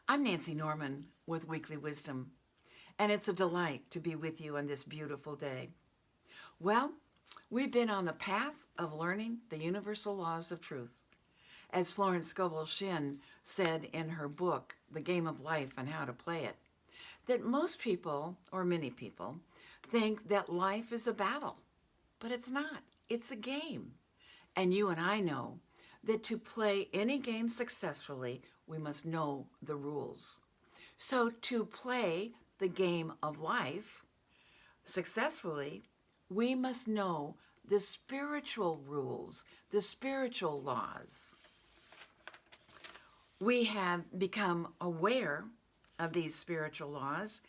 I'm Nancy Norman with Weekly Wisdom, and it's a delight to be with you on this beautiful day. Well, we've been on the path of learning the universal laws of truth. As Florence Scovel Shinn said in her book, The Game of Life and How to Play It, that most people, or many people, think that life is a battle, but it's not. It's a game. And you and I know that to play any game successfully, we must know the rules. So to play the game of life successfully, we must know the spiritual rules, the spiritual laws. We have become aware of these spiritual laws,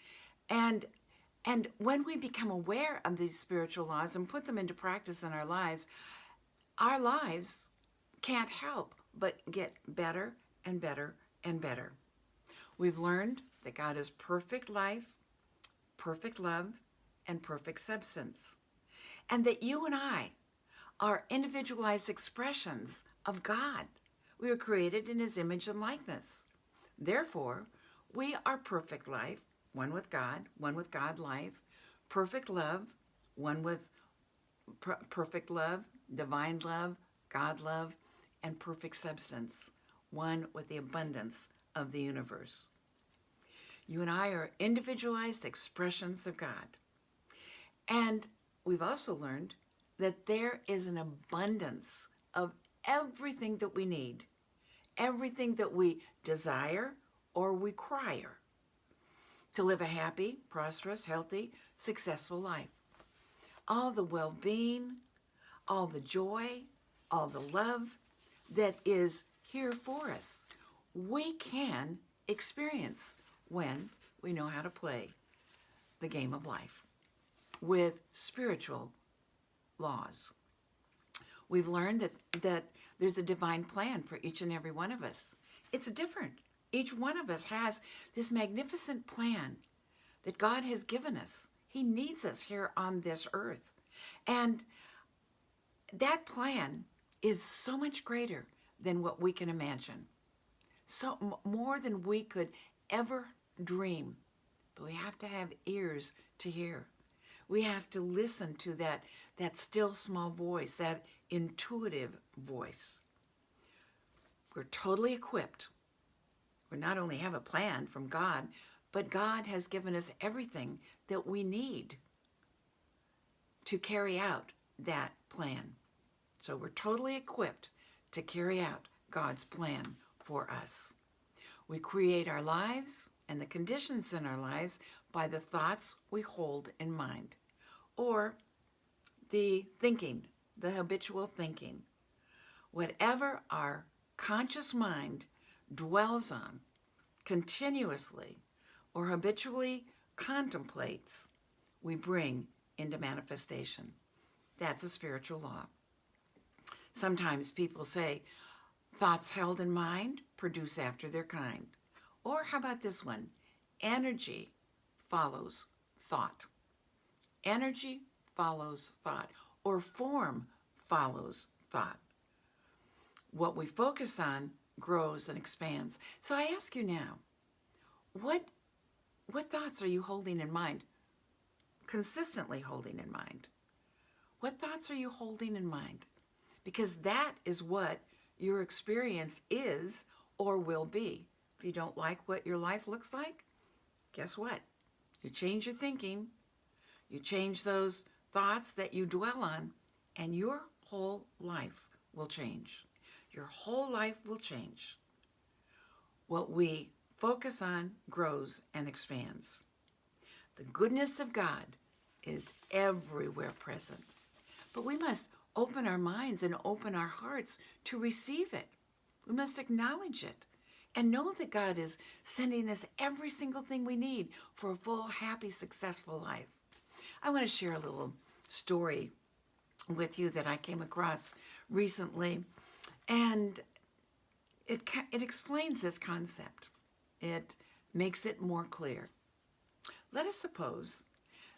and when we become aware of these spiritual laws and put them into practice in our lives can't help but get better and better and better. We've learned that God is perfect life, perfect love, and perfect substance, and that you and I are individualized expressions of God. We were created in His image and likeness. Therefore, we are perfect life, one with God life, perfect love, one with perfect love, divine love, God love, and perfect substance, one with the abundance of the universe. You and I are individualized expressions of God. And we've also learned that there is an abundance of everything that we need, everything that we desire or require to live a happy, prosperous, healthy, successful life. All the well-being, all the joy, all the love that is here for us, we can experience when we know how to play the game of life with spiritual laws. We've learned that there's a divine plan for each and every one of us. It's different. Each one of us has this magnificent plan that God has given us. He needs us here on this earth. And that plan is so much greater than what we can imagine. So more than we could ever dream. But we have to have ears to hear. We have to listen to that still small voice, that intuitive voice. We're totally equipped. We not only have a plan from God, but God has given us everything that we need to carry out that plan. So we're totally equipped to carry out God's plan for us. We create our lives and the conditions in our lives by the thoughts we hold in mind, or the thinking, the habitual thinking. Whatever our conscious mind dwells on continuously or habitually contemplates, we bring into manifestation. That's a spiritual law. Sometimes people say, thoughts held in mind produce after their kind. Or how about this one? Energy follows thought. Energy follows thought, or form follows thought. What we focus on grows and expands. So I ask you now, what thoughts are you holding in mind? Consistently holding in mind? What thoughts are you holding in mind? Because that is what your experience is or will be. If you don't like what your life looks like, guess what? You change your thinking, you change those thoughts that you dwell on, and your whole life will change. Your whole life will change. What we focus on grows and expands. The goodness of God is everywhere present. But we must open our minds and open our hearts to receive it. We must acknowledge it and know that God is sending us every single thing we need for a full, happy, successful life. I want to share a little story with you that I came across recently, and it explains this concept. It makes it more clear. Let us suppose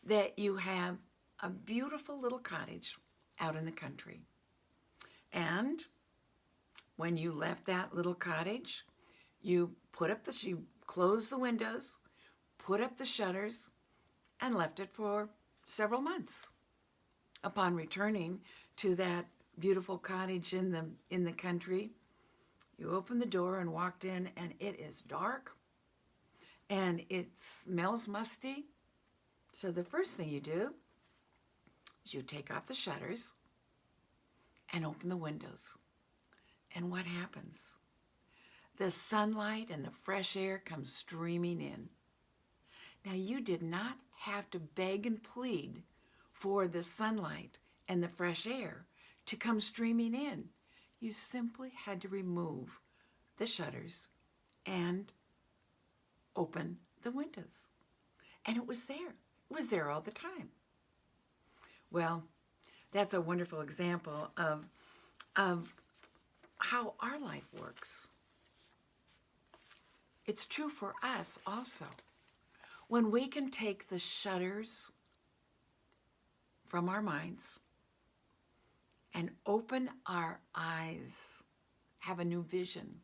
that you have a beautiful little cottage out in the country. And when you left that little cottage, you closed the windows, put up the shutters, and left it for several months. Upon returning to that beautiful cottage in the country, you opened the door and walked in, and it is dark and it smells musty. So the first thing you do is you take off the shutters and open the windows. And what happens? The sunlight and the fresh air come streaming in. Now, you did not have to beg and plead for the sunlight and the fresh air to come streaming in. You simply had to remove the shutters and open the windows. And it was there. It was there all the time. Well, that's a wonderful example of how our life works. It's true for us also. When we can take the shutters from our minds and open our eyes, have a new vision,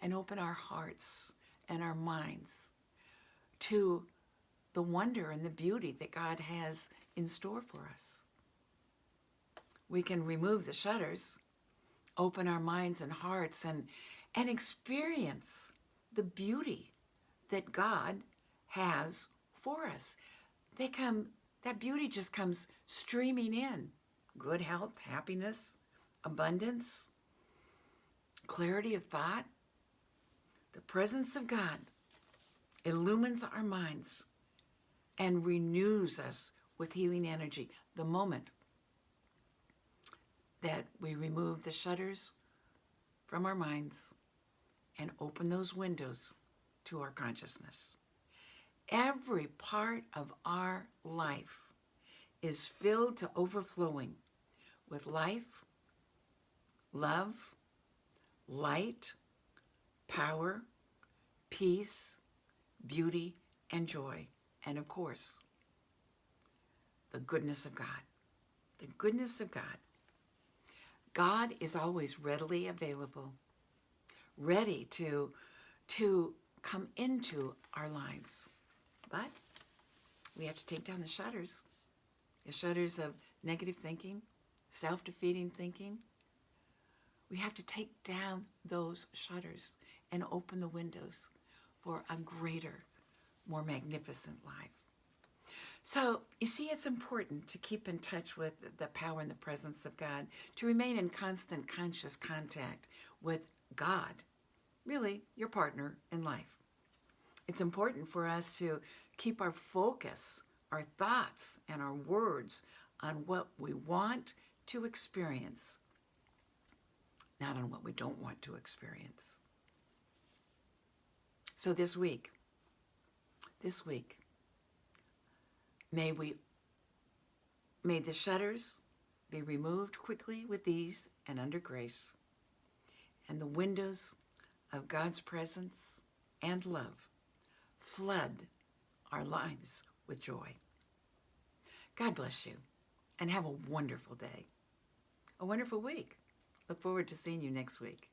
and open our hearts and our minds to the wonder and the beauty that God has in store for us. We can remove the shutters, open our minds and hearts, and experience the beauty that God has for us. That beauty just comes streaming in. Good health, happiness, abundance, clarity of thought. The presence of God illumines our minds and renews us with healing energy the moment that we remove the shutters from our minds and open those windows to our consciousness. Every part of our life is filled to overflowing with life, love, light, power, peace, beauty, and joy. And of course, the goodness of God. The goodness of God. God is always readily available, ready to come into our lives. But we have to take down the shutters of negative thinking, self-defeating thinking. We have to take down those shutters and open the windows for a greater, more magnificent life. So, you see, it's important to keep in touch with the power and the presence of God, to remain in constant conscious contact with God, really your partner in life. It's important for us to keep our focus, our thoughts, and our words on what we want to experience, not on what we don't want to experience. So this week, may the shutters be removed quickly with ease and under grace, and the windows of God's presence and love flood our lives with joy. God bless you, and have a wonderful day, a wonderful week. Look forward to seeing you next week.